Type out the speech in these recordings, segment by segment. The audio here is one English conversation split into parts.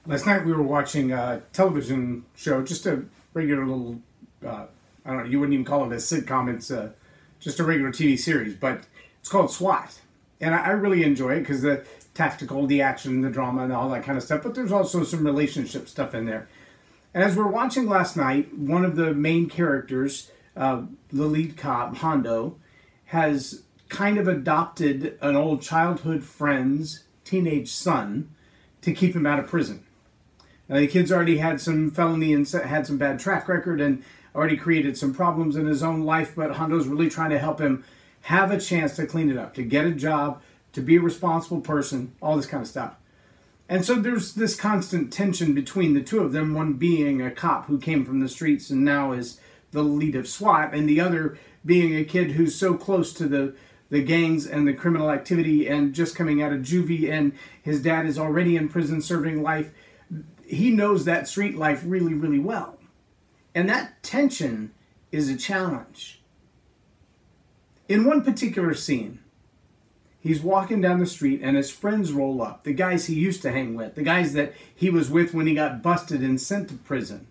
Last night we were watching a television show, just a regular little, I don't know, you wouldn't even call it a sitcom, it's just a regular TV series, but it's called SWAT. And I really enjoy it because the tactical, the action, the drama, and all that kind of stuff, but there's also some relationship stuff in there. And as we're watching last night, one of the main characters, the lead cop, Hondo, has kind of adopted an old childhood friend's teenage son to keep him out of prison. Now, the kid's already had some felony and had some bad track record and already created some problems in his own life, but Hondo's really trying to help him have a chance to clean it up, to get a job, to be a responsible person, all this kind of stuff. And so there's this constant tension between the two of them, one being a cop who came from the streets and now is the lead of SWAT, and the other being a kid who's so close to the gangs and the criminal activity and just coming out of juvie, and his dad is already in prison serving life. He knows that street life really, really well. And that tension is a challenge. In one particular scene, he's walking down the street and his friends roll up, the guys he used to hang with, the guys that he was with when he got busted and sent to prison.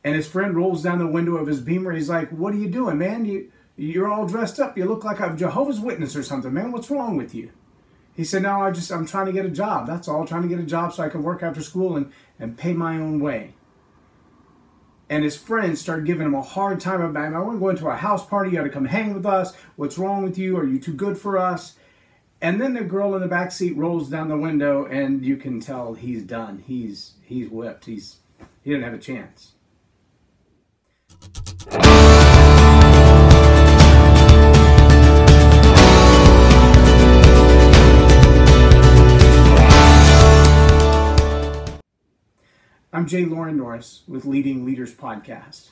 And his friend rolls down the window of his Beamer. He's like, "What are you doing, man? You're all dressed up. You look like a Jehovah's Witness or something, man. What's wrong with you?" He said, "No, I'm trying to get a job. That's all. Trying to get a job so I can work after school and pay my own way." And his friends start giving him a hard time about, "I want to go into a house party. You got to come hang with us. What's wrong with you? Are you too good for us?" And then the girl in the back seat rolls down the window, and you can tell he's done. He's whipped. He didn't have a chance. I'm Loren Norris with Leading Leaders Podcast.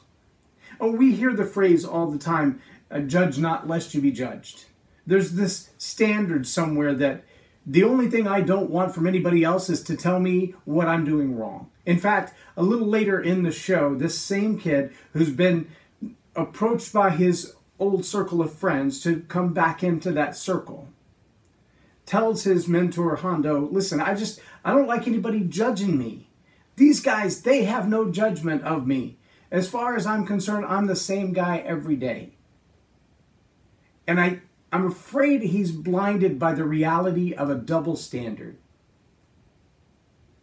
Oh, we hear the phrase all the time, "Judge not lest you be judged." There's this standard somewhere that the only thing I don't want from anybody else is to tell me what I'm doing wrong. In fact, a little later in the show, this same kid who's been approached by his old circle of friends to come back into that circle tells his mentor Hondo, "Listen, I don't like anybody judging me. These guys, they have no judgment of me. As far as I'm concerned, I'm the same guy every day." And I'm afraid he's blinded by the reality of a double standard.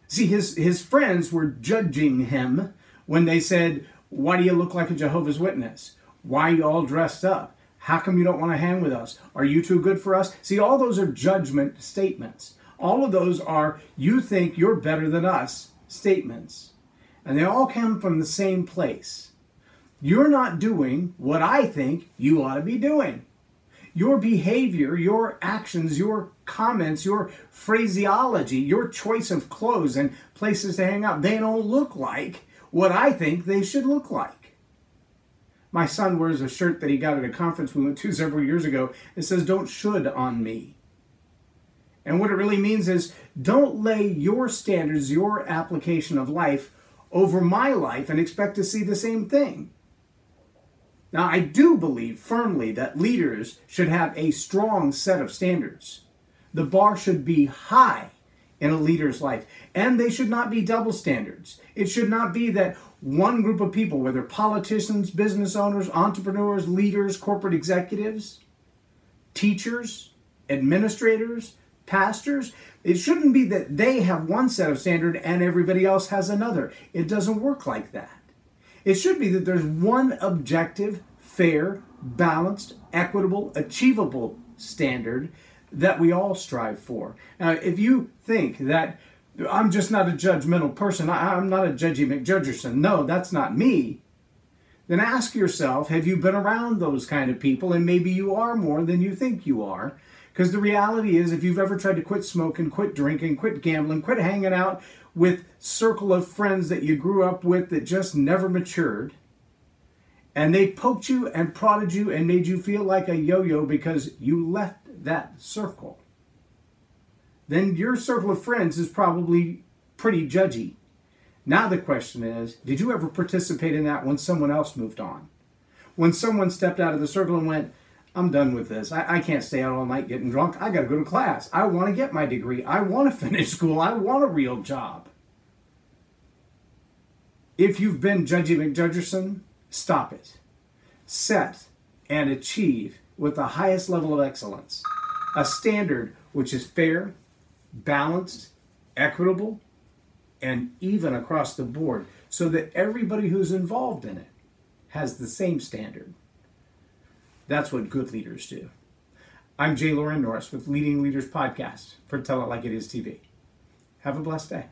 See, his friends were judging him when they said, "Why do you look like a Jehovah's Witness? Why are you all dressed up? How come you don't want to hang with us? Are you too good for us?" See, all those are judgment statements. All of those are, "You think you're better than us" statements. And they all come from the same place. You're not doing what I think you ought to be doing. Your behavior, your actions, your comments, your phraseology, your choice of clothes and places to hang out, they don't look like what I think they should look like. My son wears a shirt that he got at a conference we went to several years ago. It says, "Don't should on me." And what it really means is, don't lay your standards, your application of life over my life and expect to see the same thing. Now, I do believe firmly that leaders should have a strong set of standards. The bar should be high in a leader's life, and they should not be double standards. It should not be that one group of people, whether politicians, business owners, entrepreneurs, leaders, corporate executives, teachers, administrators, pastors, it shouldn't be that they have one set of standard and everybody else has another. It doesn't work like that. It should be that there's one objective, fair, balanced, equitable, achievable standard that we all strive for. Now, if you think that I'm just not a judgmental person, I'm not a Judgy McJudgerson, no, that's not me, then ask yourself, have you been around those kind of people? And maybe you are more than you think you are. Because the reality is, if you've ever tried to quit smoking, quit drinking, quit gambling, quit hanging out with circle of friends that you grew up with that just never matured, and they poked you and prodded you and made you feel like a yo-yo because you left that circle, then your circle of friends is probably pretty judgy. Now the question is, did you ever participate in that when someone else moved on? When someone stepped out of the circle and went, I'm done with this. I can't stay out all night getting drunk. I got to go to class. I want to get my degree. I want to finish school. I want a real job. If you've been Judgy McJudgerson, stop it. Set and achieve with the highest level of excellence a standard which is fair, balanced, equitable, and even across the board, so that everybody who's involved in it has the same standard. That's what good leaders do. I'm Loren Norris with Leading Leaders Podcast for Tell It Like It Is TV. Have a blessed day.